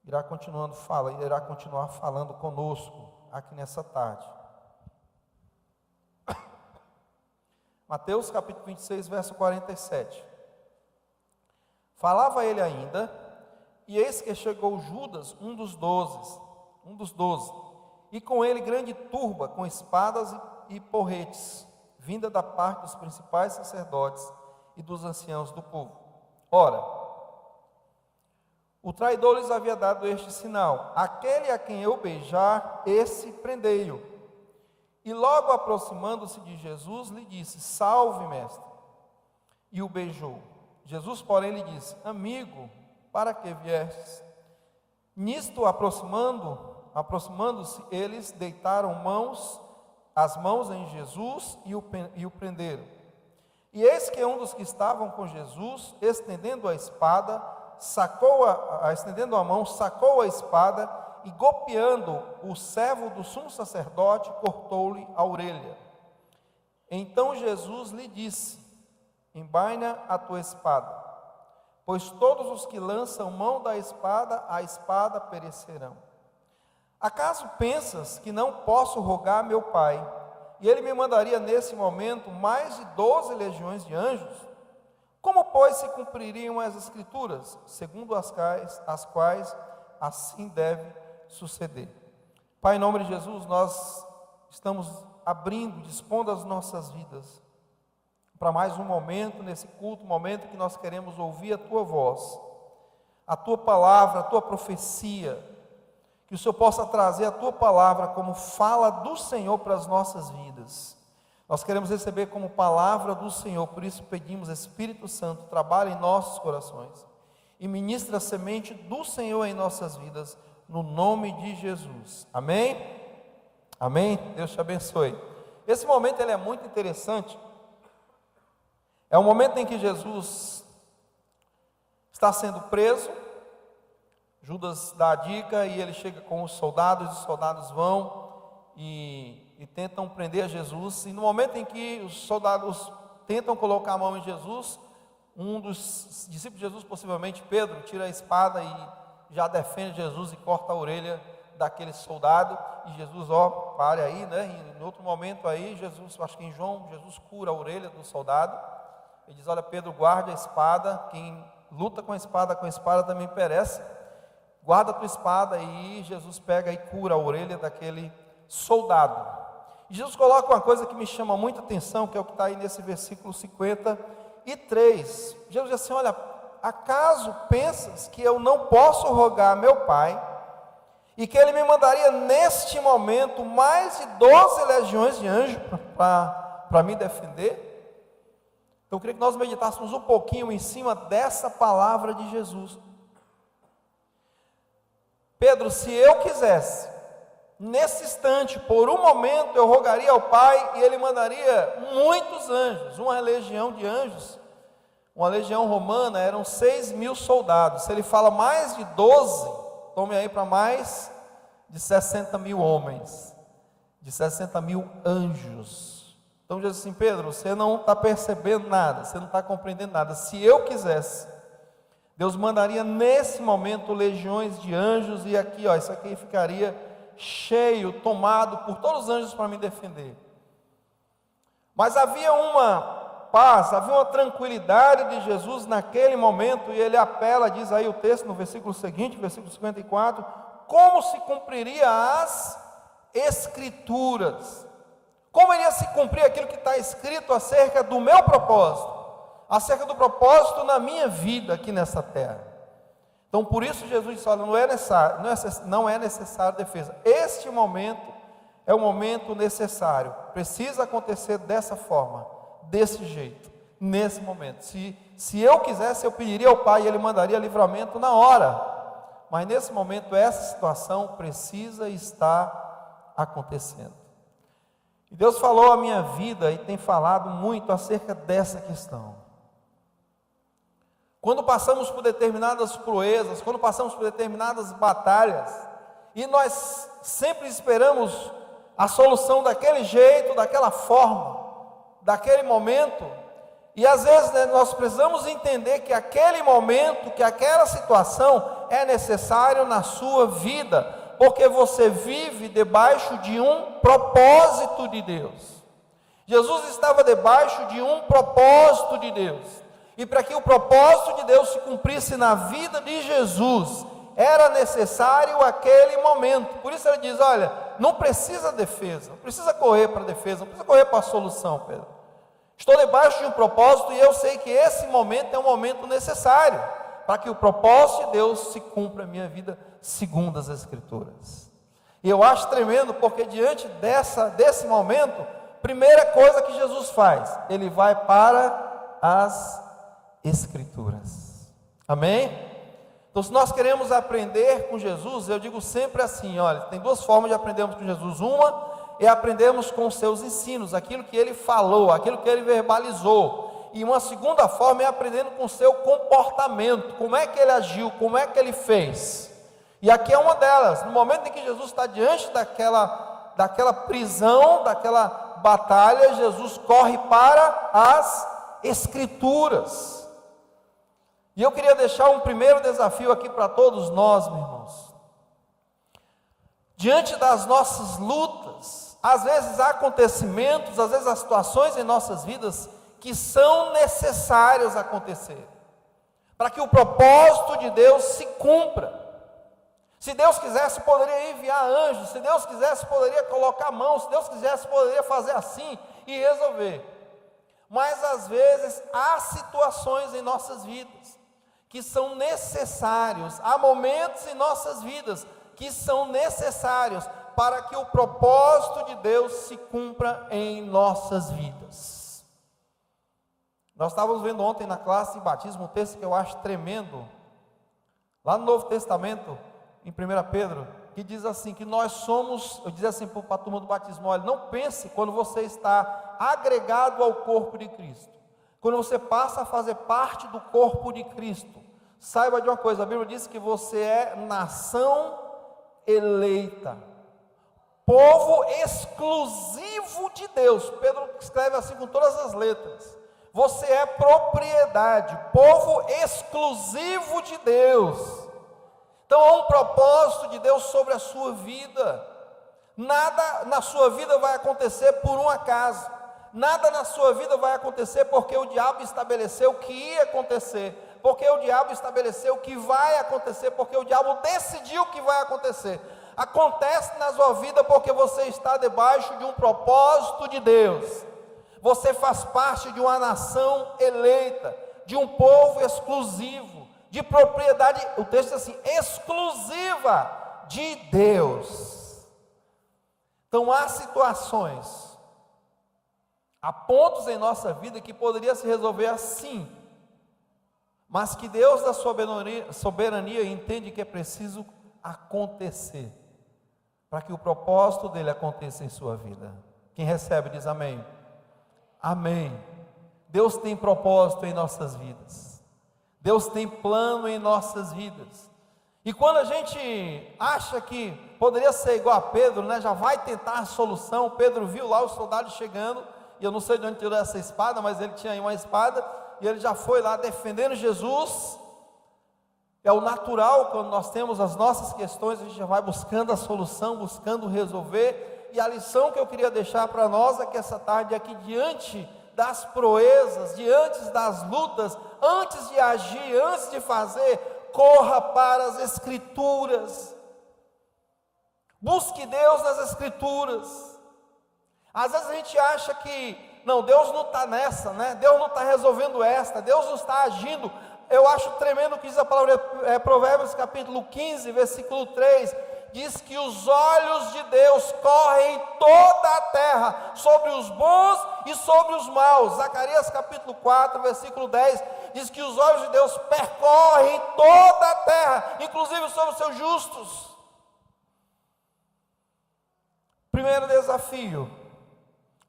irá continuar falando conosco aqui nessa tarde. Mateus capítulo 26, verso 47. Falava ele ainda, e eis que chegou Judas, um dos doze, e com ele grande turba, com espadas e porretes, vinda da parte dos principais sacerdotes e dos anciãos do povo. Ora, o traidor lhes havia dado este sinal: aquele a quem eu beijar, esse prendei-o. E logo aproximando-se de Jesus, lhe disse: salve, mestre. E o beijou. Jesus, porém, lhe disse: amigo, para que viestes? Nisto, aproximando-se, eles deitaram as mãos em Jesus e o prenderam. E eis que um dos que estavam com Jesus, estendendo a mão, sacou a espada e, golpeando o servo do sumo sacerdote, cortou-lhe a orelha. Então Jesus lhe disse: embaina a tua espada, pois todos os que lançam mão da espada, a espada perecerão. Acaso pensas que não posso rogar a meu Pai, e Ele me mandaria nesse momento mais de 12 legiões de anjos? Como, pois, se cumpririam as Escrituras, segundo as quais assim deve suceder? Pai, em nome de Jesus, nós estamos dispondo as nossas vidas para mais um momento nesse culto, momento que nós queremos ouvir a Tua voz, a Tua palavra, a Tua profecia, que o Senhor possa trazer a Tua palavra como fala do Senhor para as nossas vidas. Nós queremos receber como palavra do Senhor, por isso pedimos: Espírito Santo, trabalhe em nossos corações e ministra a semente do Senhor em nossas vidas, no nome de Jesus. Amém? Amém? Deus te abençoe. Esse momento ele é muito interessante. É o momento em que Jesus está sendo preso. Judas dá a dica e ele chega com os soldados vão e tentam prender Jesus. E no momento em que os soldados tentam colocar a mão em Jesus, um dos discípulos de Jesus, possivelmente Pedro, tira a espada e já defende Jesus e corta a orelha daquele soldado. E Jesus, pare aí, né? E em outro momento aí, Jesus, acho que em João, Jesus cura a orelha do soldado. Ele diz: olha, Pedro, guarde a espada, quem luta com a espada também perece. Guarda a tua espada. E Jesus pega e cura a orelha daquele soldado. E Jesus coloca uma coisa que me chama muita atenção, que é o que está aí nesse versículo 53. Jesus diz assim: olha, acaso pensas que eu não posso rogar a meu Pai, e que Ele me mandaria neste momento mais de 12 legiões de anjos para me defender? Então eu queria que nós meditássemos um pouquinho em cima dessa palavra de Jesus. Pedro, se eu quisesse, nesse instante, por um momento, eu rogaria ao Pai e Ele mandaria muitos anjos, uma legião de anjos. Uma legião romana eram 6.000 soldados. Se ele fala mais de 12, tome aí para mais de 60.000 homens, de 60.000 anjos. Então diz assim: Pedro, você não está percebendo nada, você não está compreendendo nada. Se eu quisesse, Deus mandaria nesse momento legiões de anjos, e aqui, isso aqui ficaria cheio, tomado por todos os anjos para me defender. Mas havia uma paz, havia uma tranquilidade de Jesus naquele momento, e ele apela, diz aí o texto no versículo seguinte, versículo 54, como se cumpriria as Escrituras, como iria se cumprir aquilo que está escrito acerca do meu propósito, acerca do propósito na minha vida aqui nessa terra. Então por isso Jesus disse: olha, não é necessário defesa, este momento é o momento necessário, precisa acontecer dessa forma, desse jeito, nesse momento. Se eu quisesse, eu pediria ao Pai e Ele mandaria livramento na hora, mas nesse momento essa situação precisa estar acontecendo. E Deus falou a minha vida e tem falado muito acerca dessa questão. Quando passamos por determinadas proezas, quando passamos por determinadas batalhas, e nós sempre esperamos a solução daquele jeito, daquela forma, daquele momento, E às vezes, né, nós precisamos entender que aquele momento, que aquela situação é necessário na sua vida, porque você vive debaixo de um propósito de Deus. Jesus estava debaixo de um propósito de Deus, e para que o propósito de Deus se cumprisse na vida de Jesus, era necessário aquele momento. Por isso ele diz: olha, não precisa defesa, não precisa correr para a defesa, não precisa correr para a solução, Pedro. Estou debaixo de um propósito e eu sei que esse momento é um momento necessário para que o propósito de Deus se cumpra na minha vida, segundo as Escrituras. E eu acho tremendo, porque diante desse momento, primeira coisa que Jesus faz, ele vai para as Escrituras. Amém? Então, se nós queremos aprender com Jesus, eu digo sempre assim: olha, tem duas formas de aprendermos com Jesus. Uma é aprendermos com os seus ensinos, aquilo que ele falou, aquilo que ele verbalizou. E uma segunda forma é aprendendo com o seu comportamento, como é que ele agiu, como é que ele fez. E aqui é uma delas. No momento em que Jesus está diante daquela prisão, daquela batalha, Jesus corre para as Escrituras. E eu queria deixar um primeiro desafio aqui para todos nós, meus irmãos. Diante das nossas lutas, às vezes há acontecimentos, às vezes há situações em nossas vidas que são necessários acontecer, para que o propósito de Deus se cumpra. Se Deus quisesse, poderia enviar anjos, se Deus quisesse, poderia colocar a mão, se Deus quisesse, poderia fazer assim e resolver. Mas às vezes há situações em nossas vidas que são necessários, há momentos em nossas vidas que são necessários para que o propósito de Deus se cumpra em nossas vidas. Nós estávamos vendo ontem na classe de batismo um texto que eu acho tremendo, lá no Novo Testamento, em 1 Pedro, que diz assim, que nós somos, eu dizia assim para a turma do batismo: olha, não pense quando você está agregado ao corpo de Cristo, quando você passa a fazer parte do corpo de Cristo, saiba de uma coisa, a Bíblia diz que você é nação eleita, povo exclusivo de Deus. Pedro escreve assim com todas as letras: você é propriedade, povo exclusivo de Deus. Então há um propósito de Deus sobre a sua vida. Nada na sua vida vai acontecer por um acaso, nada na sua vida vai acontecer porque o diabo estabeleceu que ia acontecer, porque o diabo estabeleceu que vai acontecer, porque o diabo decidiu que vai acontecer. Acontece na sua vida porque você está debaixo de um propósito de Deus. Você faz parte de uma nação eleita, de um povo exclusivo, de propriedade, o texto diz assim, exclusiva de Deus. Então há situações, há pontos em nossa vida que poderia se resolver assim, mas que Deus da soberania entende que é preciso acontecer, para que o propósito dele aconteça em sua vida. Quem recebe diz amém. Amém. Deus tem propósito em nossas vidas, Deus tem plano em nossas vidas. E quando a gente acha que poderia ser igual a Pedro, né, já vai tentar a solução. Pedro viu lá os soldados chegando, e eu não sei de onde tirou essa espada, mas ele tinha aí uma espada, e ele já foi lá defendendo Jesus. É o natural, quando nós temos as nossas questões, a gente já vai buscando a solução, buscando resolver. E a lição que eu queria deixar para nós aqui essa tarde é que diante das proezas, diante das lutas, antes de agir, antes de fazer, corra para as Escrituras. Busque Deus nas Escrituras. Às vezes a gente acha que, não, Deus não está nessa, né? Deus não está resolvendo esta, Deus não está agindo. Eu acho tremendo o que diz a palavra, Provérbios capítulo 15, versículo 3, diz que os olhos de Deus correm toda a terra, sobre os bons e sobre os maus. Zacarias capítulo 4, versículo 10, diz que os olhos de Deus percorrem toda a terra, inclusive sobre os seus justos. Primeiro desafio: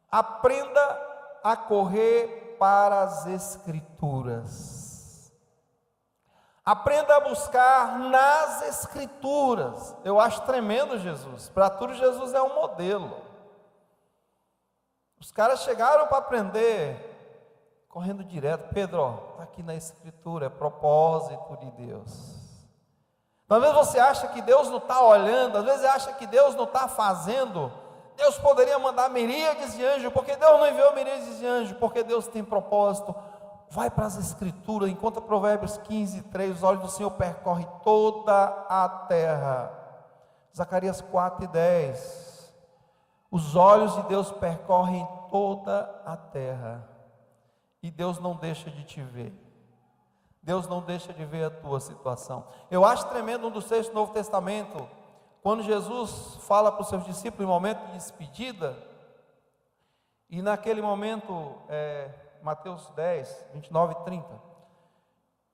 aprenda a correr para as Escrituras. Aprenda a buscar nas Escrituras. Eu acho tremendo Jesus. Para tudo Jesus é um modelo. Os caras chegaram para aprender correndo direto. Pedro, está aqui na Escritura, é propósito de Deus. Às vezes você acha que Deus não está olhando, às vezes acha que Deus não está fazendo. Deus poderia mandar miríades de anjos, porque Deus não enviou miríades de anjos, porque Deus tem propósito. Vai para as Escrituras, encontra Provérbios 15, 3, os olhos do Senhor percorrem toda a terra. Zacarias 4 e 10, os olhos de Deus percorrem toda a terra, e Deus não deixa de te ver. Deus não deixa de ver a tua situação. Eu acho tremendo um dos textos do Novo Testamento, quando Jesus fala para os seus discípulos em momento de despedida, e naquele momento, Mateus 10, 29 e 30,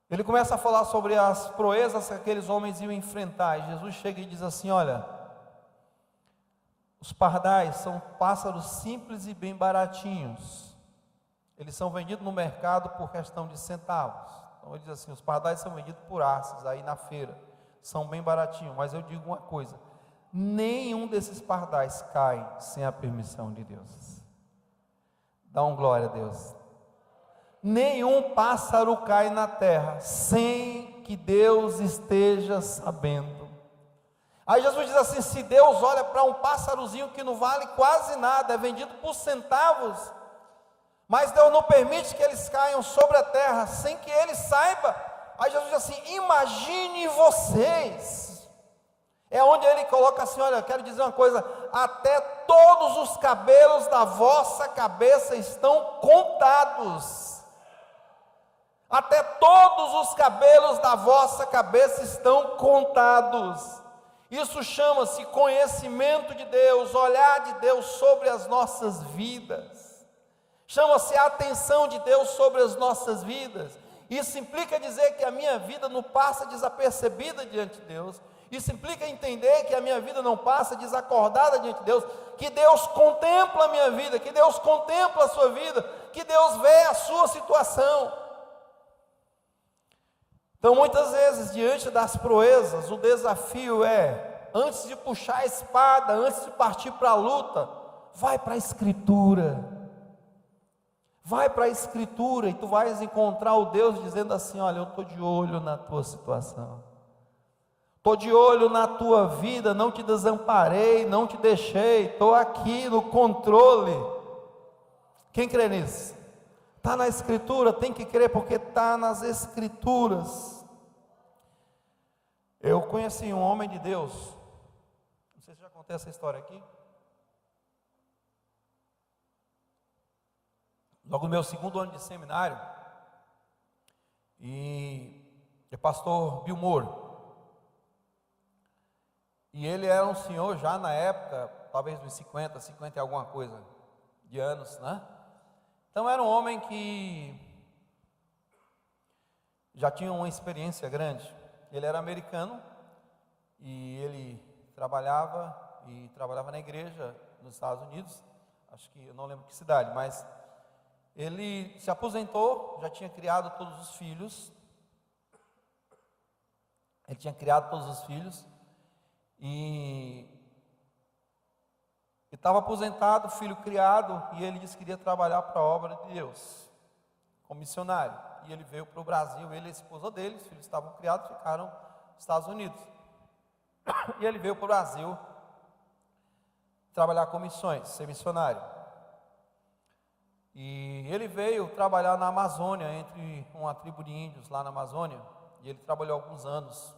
ele começa a falar sobre as proezas que aqueles homens iam enfrentar, e Jesus chega e diz assim: olha, os pardais são pássaros simples e bem baratinhos, eles são vendidos no mercado por questão de centavos. Então ele diz assim: os pardais são vendidos por arças aí na feira, são bem baratinhos, mas eu digo uma coisa, nenhum desses pardais cai sem a permissão de Deus. Dá um glória a Deus. Nenhum pássaro cai na terra sem que Deus esteja sabendo. Aí Jesus diz assim: se Deus olha para um pássarozinho que não vale quase nada, é vendido por centavos, mas Deus não permite que eles caiam sobre a terra sem que Ele saiba. Aí Jesus diz assim: imagine vocês. É onde Ele coloca assim: olha, eu quero dizer uma coisa, até todos os cabelos da vossa cabeça estão contados. Até todos os cabelos da vossa cabeça estão contados. Isso chama-se conhecimento de Deus, olhar de Deus sobre as nossas vidas. Chama-se a atenção de Deus sobre as nossas vidas. Isso implica dizer que a minha vida não passa desapercebida diante de Deus. Isso implica entender que a minha vida não passa desacordada diante de Deus, que Deus contempla a minha vida, que Deus contempla a sua vida, que Deus vê a sua situação. Então muitas vezes diante das proezas, o desafio é, antes de puxar a espada, antes de partir para a luta, vai para a Escritura. Vai para a Escritura e tu vais encontrar o Deus dizendo assim: olha, eu estou de olho na tua situação, estou de olho na tua vida, não te desamparei, não te deixei, estou aqui no controle. Quem crê nisso? Está na Escritura, tem que crer porque está nas Escrituras. Eu conheci um homem de Deus, não sei se já contei essa história aqui. Logo no meu segundo ano de seminário, e é pastor Bill Moore, e ele era um senhor já na época, talvez uns 50 e alguma coisa de anos, né? Então era um homem que já tinha uma experiência grande. Ele era americano e ele trabalhava na igreja nos Estados Unidos, acho que eu não lembro que cidade, mas ele se aposentou, já tinha criado todos os filhos. Ele tinha criado todos os filhos e estava aposentado, filho criado, e ele disse que queria trabalhar para a obra de Deus, como missionário. E ele veio para o Brasil, ele e a esposa dele, os filhos estavam criados, ficaram nos Estados Unidos. E ele veio para o Brasil trabalhar com missões, ser missionário. E ele veio trabalhar na Amazônia, entre uma tribo de índios lá na Amazônia, e ele trabalhou alguns anos.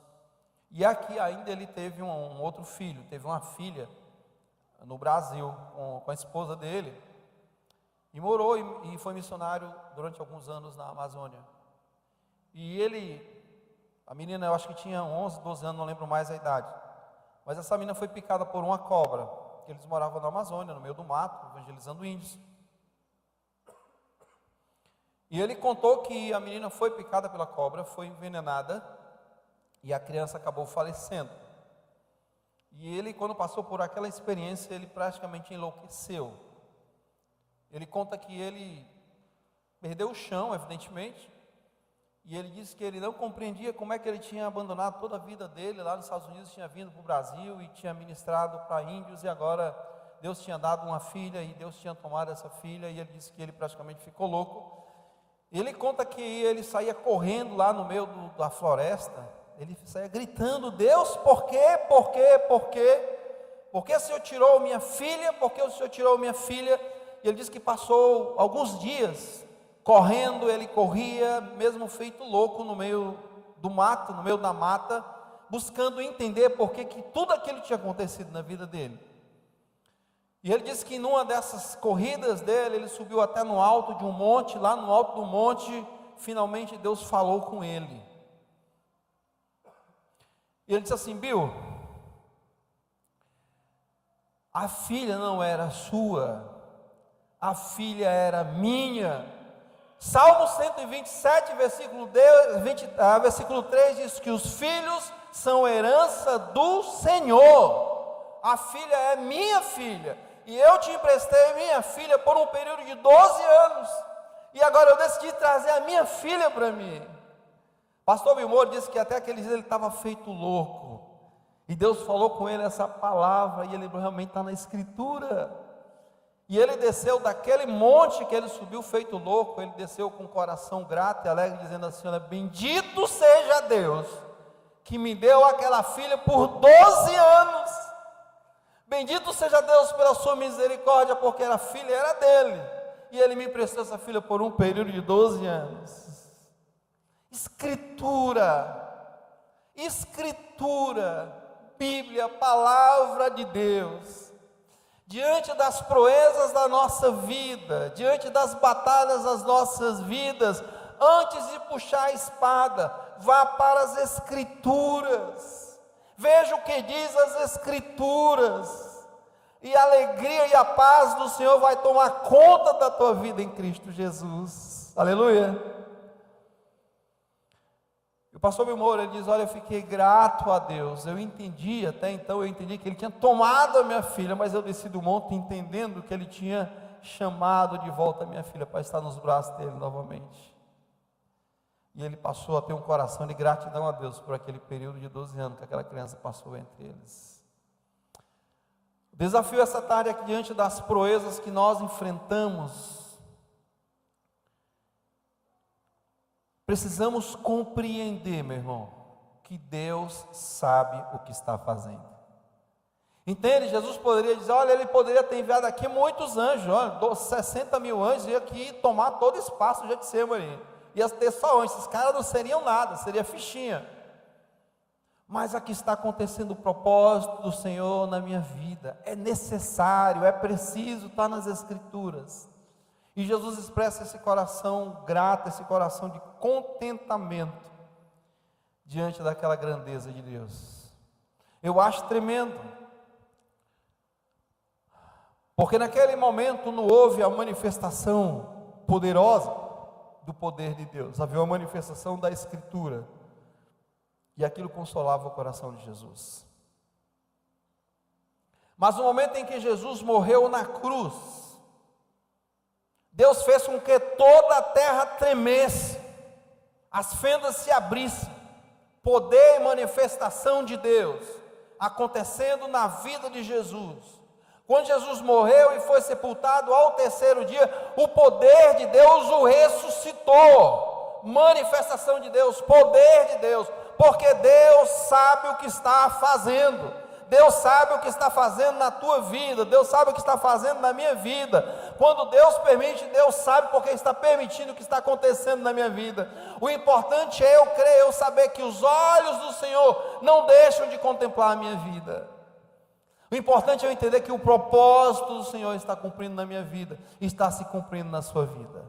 E aqui ainda ele teve um outro filho, teve uma filha no Brasil, com a esposa dele, e morou e foi missionário durante alguns anos na Amazônia. E a menina eu acho que tinha 11, 12 anos, não lembro mais a idade, mas essa menina foi picada por uma cobra, que eles moravam na Amazônia, no meio do mato, evangelizando índios. E ele contou que a menina foi picada pela cobra, foi envenenada, e a criança acabou falecendo. E ele, quando passou por aquela experiência, ele praticamente enlouqueceu. Ele conta que ele perdeu o chão, evidentemente, e ele disse que ele não compreendia como é que ele tinha abandonado toda a vida dele lá nos Estados Unidos, tinha vindo para o Brasil e tinha ministrado para índios, e agora Deus tinha dado uma filha, e Deus tinha tomado essa filha, e ele disse que ele praticamente ficou louco. Ele conta que ele saía correndo lá no meio da floresta, ele saía gritando: Deus, por quê? Por quê? Por quê? Por que o Senhor tirou minha filha? Por que o Senhor tirou minha filha? E ele diz que passou alguns dias correndo, ele corria mesmo feito louco no meio do mato, no meio da mata, buscando entender por que tudo aquilo tinha acontecido na vida dele. E ele disse que numa dessas corridas dele, ele subiu até no alto de um monte, lá no alto do monte, finalmente Deus falou com ele. E ele disse assim: Bill, a filha não era sua, a filha era minha. Salmo 127, versículo 3 diz que os filhos são herança do Senhor. A filha é minha filha, e eu te emprestei minha filha por um período de 12 anos, e agora eu decidi trazer a minha filha para mim. Pastor Wilmore disse que até aquele dia ele estava feito louco, e Deus falou com ele essa palavra, e ele realmente está na Escritura. E ele desceu daquele monte que ele subiu feito louco, ele desceu com o coração grato e alegre, dizendo assim: olha, bendito seja Deus, que me deu aquela filha por 12 anos. Bendito seja Deus pela sua misericórdia, porque a filha era dele, e ele me emprestou essa filha por um período de 12 anos. Escritura, Bíblia, palavra de Deus. Diante das proezas da nossa vida, diante das batalhas das nossas vidas, antes de puxar a espada, vá para as Escrituras, veja o que diz as Escrituras, e a alegria e a paz do Senhor vai tomar conta da tua vida em Cristo Jesus. Aleluia. O pastor Wilmore, ele diz: olha, eu fiquei grato a Deus, eu entendi, até então eu entendi que ele tinha tomado a minha filha, mas eu desci do monte entendendo que ele tinha chamado de volta a minha filha para estar nos braços dele novamente. E ele passou a ter um coração de gratidão a Deus por aquele período de 12 anos que aquela criança passou entre eles. O desafio essa tarde é que, diante das proezas que nós enfrentamos, precisamos compreender, meu irmão, que Deus sabe o que está fazendo. Entende? Jesus poderia dizer: olha, ele poderia ter enviado aqui muitos anjos, olha, 60 mil anjos, ia aqui tomar todo o espaço do Getsemane, ia ter só anjos, esses caras não seriam nada, seria fichinha. Mas aqui está acontecendo o propósito do Senhor na minha vida, é necessário, é preciso, está nas Escrituras. E Jesus expressa esse coração grato, esse coração de contentamento diante daquela grandeza de Deus. Eu acho tremendo, porque naquele momento não houve a manifestação poderosa do poder de Deus, havia uma manifestação da Escritura, e aquilo consolava o coração de Jesus. Mas no momento em que Jesus morreu na cruz, Deus fez com que toda a terra tremesse, as fendas se abrissem, poder e manifestação de Deus acontecendo na vida de Jesus. Quando Jesus morreu e foi sepultado, ao terceiro dia, o poder de Deus o ressuscitou. Manifestação de Deus, poder de Deus, porque Deus sabe o que está fazendo. Deus sabe o que está fazendo na tua vida, Deus sabe o que está fazendo na minha vida. Quando Deus permite, Deus sabe porque está permitindo o que está acontecendo na minha vida. O importante é eu crer, eu saber que os olhos do Senhor não deixam de contemplar a minha vida. O importante é eu entender que o propósito do Senhor está cumprindo na minha vida, está se cumprindo na sua vida.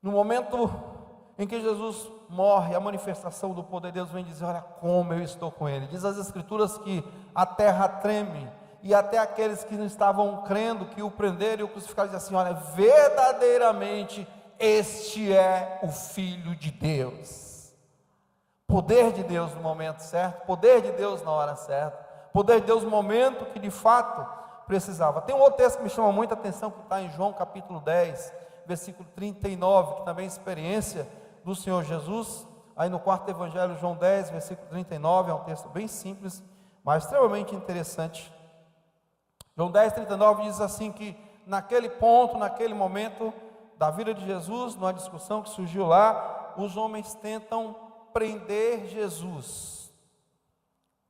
No momento em que Jesus morre, a manifestação do poder de Deus vem dizer: olha como eu estou com ele. Diz as Escrituras que a terra treme, e até aqueles que não estavam crendo, que o prenderam e o crucificaram, dizem assim: olha, verdadeiramente este é o Filho de Deus. Poder de Deus no momento certo, poder de Deus na hora certa, poder de Deus no momento que de fato precisava. Tem um outro texto que me chama muita atenção, que está em João capítulo 10, versículo 39, que também é experiência do Senhor Jesus, aí no quarto evangelho, João 10, versículo 39, é um texto bem simples, mas extremamente interessante. João 10, 39 diz assim que naquele ponto, naquele momento, da vida de Jesus, numa discussão que surgiu lá, os homens tentam prender Jesus.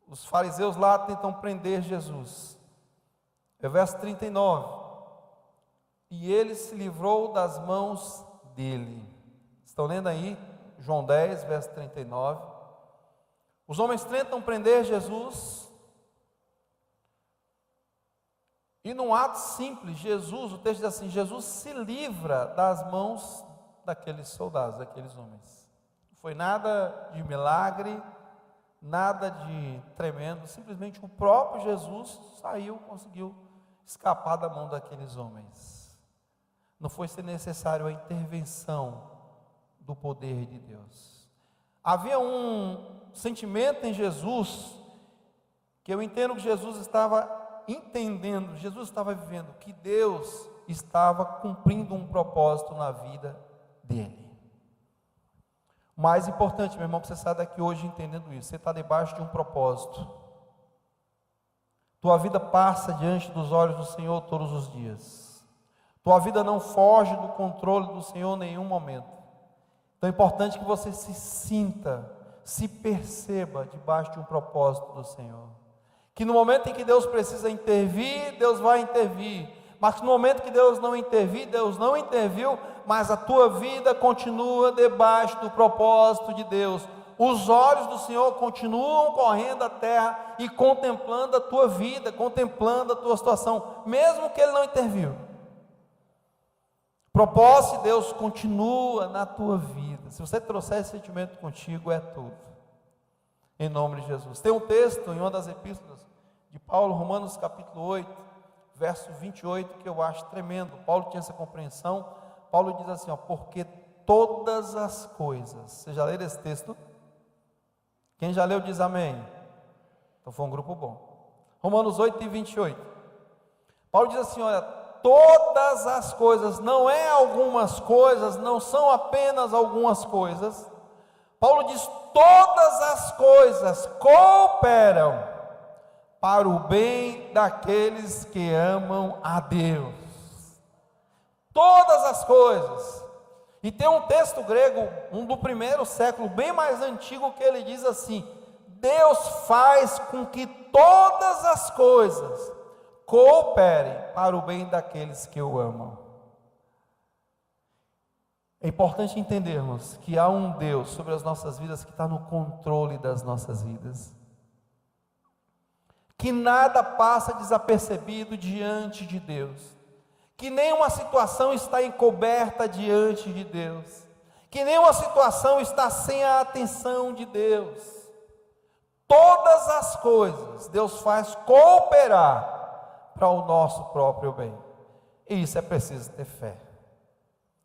Os fariseus lá tentam prender Jesus. É o verso 39. E ele se livrou das mãos dele. Estão lendo aí? João 10, verso 39. Os homens tentam prender Jesus. E num ato simples, Jesus, o texto diz assim, Jesus se livra das mãos daqueles soldados, daqueles homens. Não foi nada de milagre, nada de tremendo, simplesmente o próprio Jesus saiu, conseguiu escapar da mão daqueles homens. Não foi ser necessário a intervenção do poder de Deus. Havia um sentimento em Jesus, que eu entendo que Jesus estava entendendo, Jesus estava vivendo, que Deus estava cumprindo um propósito na vida dele. O mais importante, meu irmão, que você sai daqui hoje entendendo isso, você está debaixo de um propósito. Tua vida passa diante dos olhos do Senhor todos os dias. Tua vida não foge do controle do Senhor em nenhum momento. Então é importante que você se sinta, se perceba debaixo de um propósito do Senhor. Que no momento em que Deus precisa intervir, Deus vai intervir. Mas no momento que Deus não intervir, Deus não interviu, mas a tua vida continua debaixo do propósito de Deus. Os olhos do Senhor continuam correndo a terra e contemplando a tua vida, contemplando a tua situação, mesmo que Ele não interviu. O propósito de Deus continua na tua vida. Se você trouxer esse sentimento contigo, é tudo. Em nome de Jesus. Tem um texto em uma das epístolas de Paulo, Romanos capítulo 8, verso 28, que eu acho tremendo. Paulo tinha essa compreensão. Paulo diz assim, ó, porque todas as coisas. Você já leu esse texto? Quem já leu diz amém. Então foi um grupo bom. Romanos 8 e 28. Paulo diz assim, olha, todas as coisas, não é algumas coisas, não são apenas algumas coisas. Paulo diz, todas as coisas cooperam para o bem daqueles que amam a Deus. Todas as coisas. E tem um texto grego, um do primeiro século, bem mais antigo, que ele diz assim, Deus faz com que todas as coisas cooperem para o bem daqueles que o amam. É importante entendermos que há um Deus sobre as nossas vidas que está no controle das nossas vidas. Que nada passa desapercebido diante de Deus. Que nenhuma situação está encoberta diante de Deus. Que nenhuma situação está sem a atenção de Deus. Todas as coisas Deus faz cooperar para o nosso próprio bem. E isso é preciso ter fé.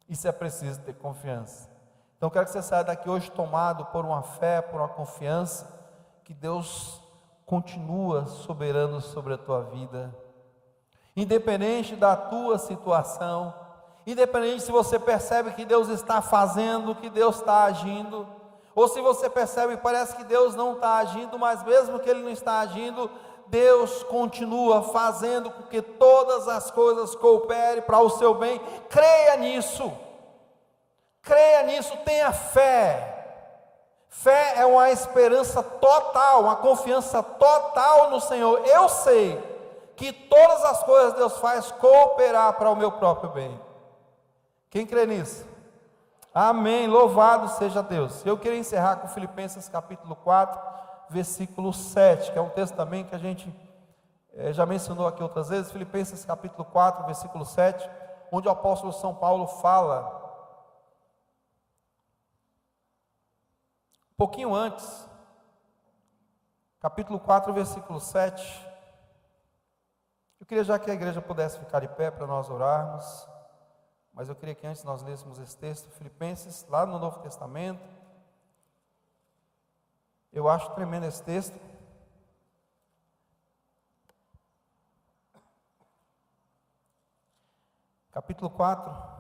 Isso é preciso ter confiança. Então eu quero que você saia daqui hoje tomado por uma fé, por uma confiança, que Deus continua soberano sobre a tua vida. Independente da tua situação, independente se você percebe que Deus está fazendo, que Deus está agindo, ou se você percebe e parece que Deus não está agindo, mas mesmo que Ele não está agindo, Deus continua fazendo com que todas as coisas cooperem para o seu bem. Creia nisso, tenha fé. Fé é uma esperança total, uma confiança total no Senhor. Eu sei que todas as coisas Deus faz cooperar para o meu próprio bem. Quem crê nisso? Amém, louvado seja Deus. Eu queria encerrar com Filipenses capítulo 4, versículo 7, que é um texto também que a gente já mencionou aqui outras vezes. Filipenses capítulo 4, versículo 7, onde o apóstolo São Paulo fala, um pouquinho antes, capítulo 4, versículo 7, eu queria já que a igreja pudesse ficar de pé para nós orarmos, mas eu queria que antes nós lêssemos esse texto, Filipenses, lá no Novo Testamento. Eu acho tremendo esse texto. Capítulo 4,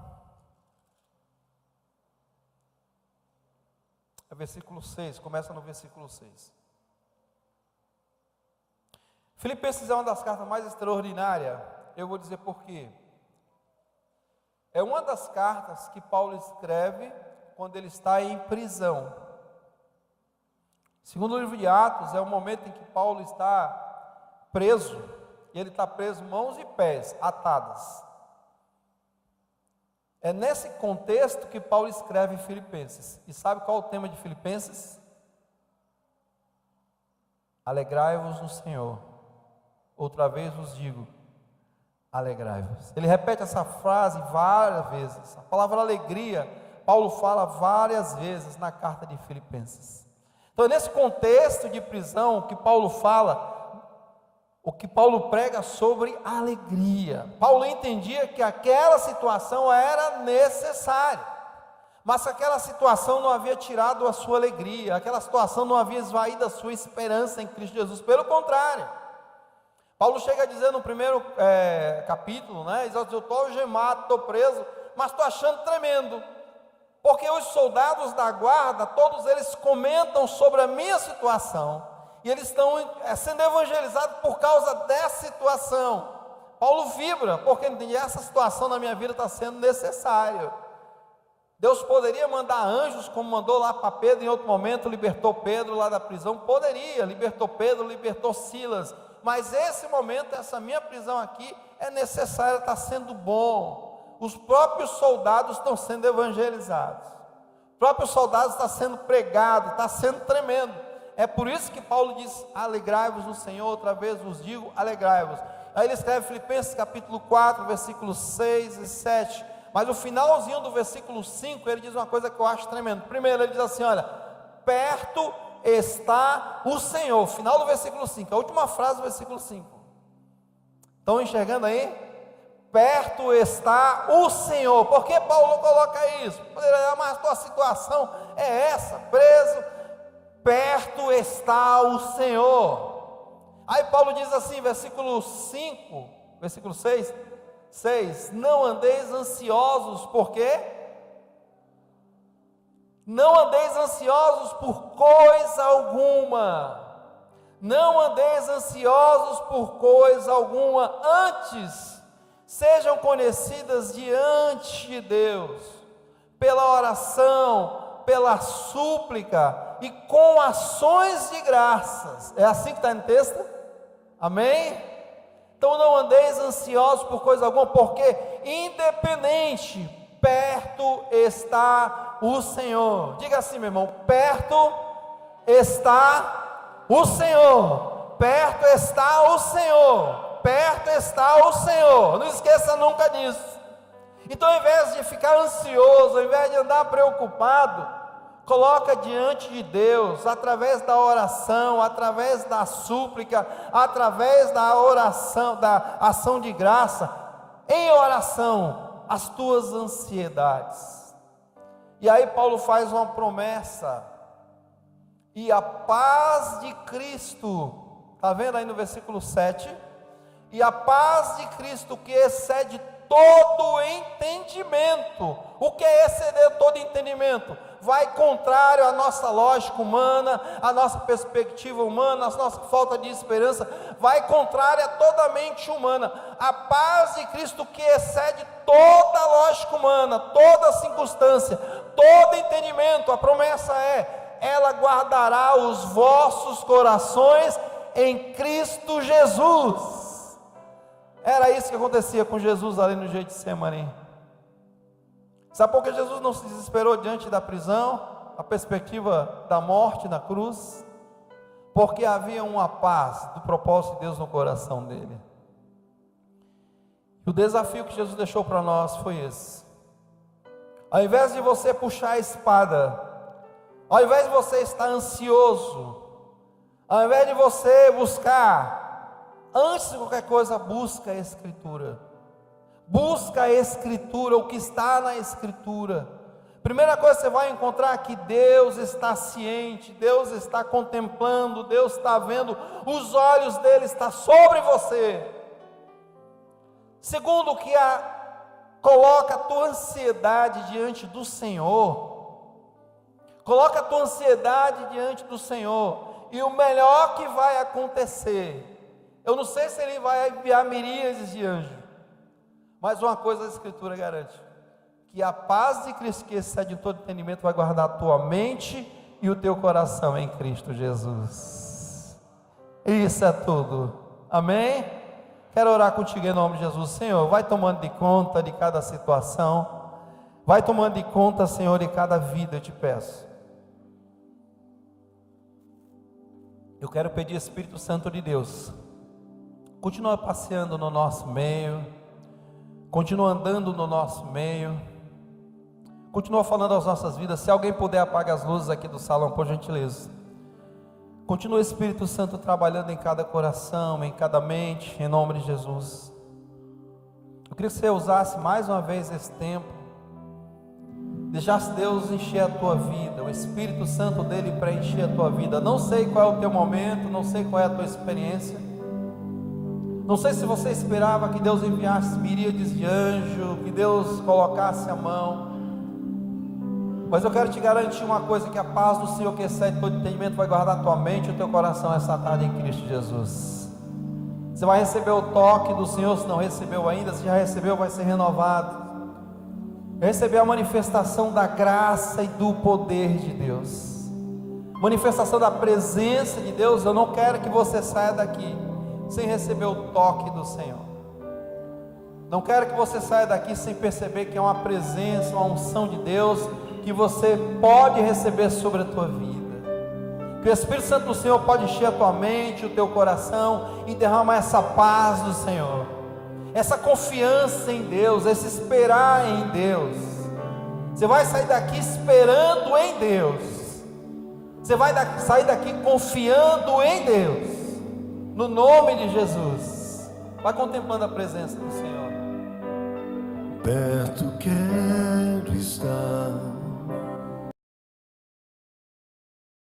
versículo 6, começa no versículo 6. Filipenses é uma das cartas mais extraordinárias, eu vou dizer por quê. É uma das cartas que Paulo escreve quando ele está em prisão. Segundo o livro de Atos, é o momento em que Paulo está preso, e ele está preso mãos e pés, atadas. É nesse contexto que Paulo escreve em Filipenses. E sabe qual é o tema de Filipenses? Alegrai-vos no Senhor. Outra vez vos digo, alegrai-vos. Ele repete essa frase várias vezes. A palavra alegria, Paulo fala várias vezes na carta de Filipenses. Então, nesse contexto de prisão que Paulo fala, o que Paulo prega sobre alegria. Paulo entendia que aquela situação era necessária, mas aquela situação não havia tirado a sua alegria, aquela situação não havia esvaído a sua esperança em Cristo Jesus. Pelo contrário, Paulo chega a dizer no primeiro capítulo, né? Eu estou algemado, estou preso, mas estou achando tremendo, porque os soldados da guarda, todos eles comentam sobre a minha situação, e eles estão sendo evangelizados por causa dessa situação. Paulo vibra, porque essa situação na minha vida está sendo necessária. Deus poderia mandar anjos, como mandou lá para Pedro em outro momento, libertou Pedro lá da prisão, poderia, libertou Pedro, libertou Silas, mas esse momento, essa minha prisão aqui, é necessária, está sendo bom. Os próprios soldados estão sendo evangelizados, os próprios soldados estão sendo pregados, está sendo tremendo. É por isso que Paulo diz, alegrai-vos no Senhor, outra vez vos digo, alegrai-vos. Aí ele escreve Filipenses capítulo 4, versículos 6 e 7, mas no finalzinho do versículo 5, ele diz uma coisa que eu acho tremendo. Primeiro ele diz assim, olha, perto está o Senhor, final do versículo 5, a última frase do versículo 5, estão enxergando aí? Perto está o Senhor. Por que Paulo coloca isso? Mas a tua situação é essa, preso, perto está o Senhor. Aí Paulo diz assim, versículo 5, versículo 6, não andeis ansiosos, por quê? Não andeis ansiosos por coisa alguma, não andeis ansiosos por coisa alguma, antes sejam conhecidas diante de Deus, pela oração, pela súplica e com ações de graças. É assim que está no texto? Amém? Então não andeis ansiosos por coisa alguma, porque independente, perto está o Senhor. Diga assim, meu irmão, perto está o Senhor, perto está o Senhor, perto está o Senhor. Não esqueça nunca disso. Então, ao invés de ficar ansioso, ao invés de andar preocupado, coloca diante de Deus, através da oração, através da súplica, através da oração, da ação de graça, em oração, as tuas ansiedades. E aí Paulo faz uma promessa, e a paz de Cristo, está vendo aí no versículo 7? E a paz de Cristo, que excede todo entendimento. O que é exceder todo entendimento? Vai contrário à nossa lógica humana, à nossa perspectiva humana, à nossa falta de esperança, vai contrário a toda a mente humana. A paz de Cristo que excede toda a lógica humana, toda a circunstância, todo entendimento, a promessa é, ela guardará os vossos corações em Cristo Jesus. Era isso que acontecia com Jesus ali no Getsemane. Sabe por que Jesus não se desesperou diante da prisão, a perspectiva da morte na cruz? Porque havia uma paz do propósito de Deus no coração dele. E o desafio que Jesus deixou para nós foi esse: ao invés de você puxar a espada, ao invés de você estar ansioso, ao invés de você buscar, antes de qualquer coisa, busca a Escritura. Busca a Escritura, o que está na Escritura. Primeira coisa que você vai encontrar é que Deus está ciente, Deus está contemplando, Deus está vendo, os olhos dele estão sobre você. Segundo, que coloca a tua ansiedade diante do Senhor. Coloca a tua ansiedade diante do Senhor. E o melhor que vai acontecer, eu não sei se ele vai enviar miríades de anjos, mas uma coisa a Escritura garante: que a paz de Cristo, que excede todo entendimento, vai guardar a tua mente e o teu coração em Cristo Jesus. Isso é tudo. Amém? Quero orar contigo em nome de Jesus. Senhor, vai tomando de conta de cada situação. Vai tomando de conta, Senhor, de cada vida, eu te peço. Eu quero pedir, Espírito Santo de Deus, continua passeando no nosso meio, continua andando no nosso meio, continua falando às nossas vidas. Se alguém puder, apague as luzes aqui do salão, por gentileza. Continua, Espírito Santo, trabalhando em cada coração, em cada mente, em nome de Jesus. Eu queria que você usasse mais uma vez esse tempo, deixasse Deus encher a tua vida, o Espírito Santo dele preencher a tua vida. Não sei qual é o teu momento, não sei qual é a tua experiência, não sei se você esperava que Deus enviasse miríades de anjos, que Deus colocasse a mão, mas eu quero te garantir uma coisa, que a paz do Senhor, que excede todo entendimento, vai guardar a tua mente e o teu coração essa tarde em Cristo Jesus. Você vai receber o toque do Senhor, se não recebeu ainda. Se já recebeu, vai ser renovado. Receber a manifestação da graça e do poder de Deus, manifestação da presença de Deus. Eu não quero que você saia daqui sem receber o toque do Senhor. Não quero que você saia daqui sem perceber que é uma presença, uma unção de Deus, que você pode receber sobre a tua vida, que o Espírito Santo do Senhor pode encher a tua mente, o teu coração, e derramar essa paz do Senhor, essa confiança em Deus, esse esperar em Deus. Você vai sair daqui esperando em Deus, você vai sair daqui confiando em Deus, no nome de Jesus. Vai contemplando a presença do Senhor. Perto quero estar,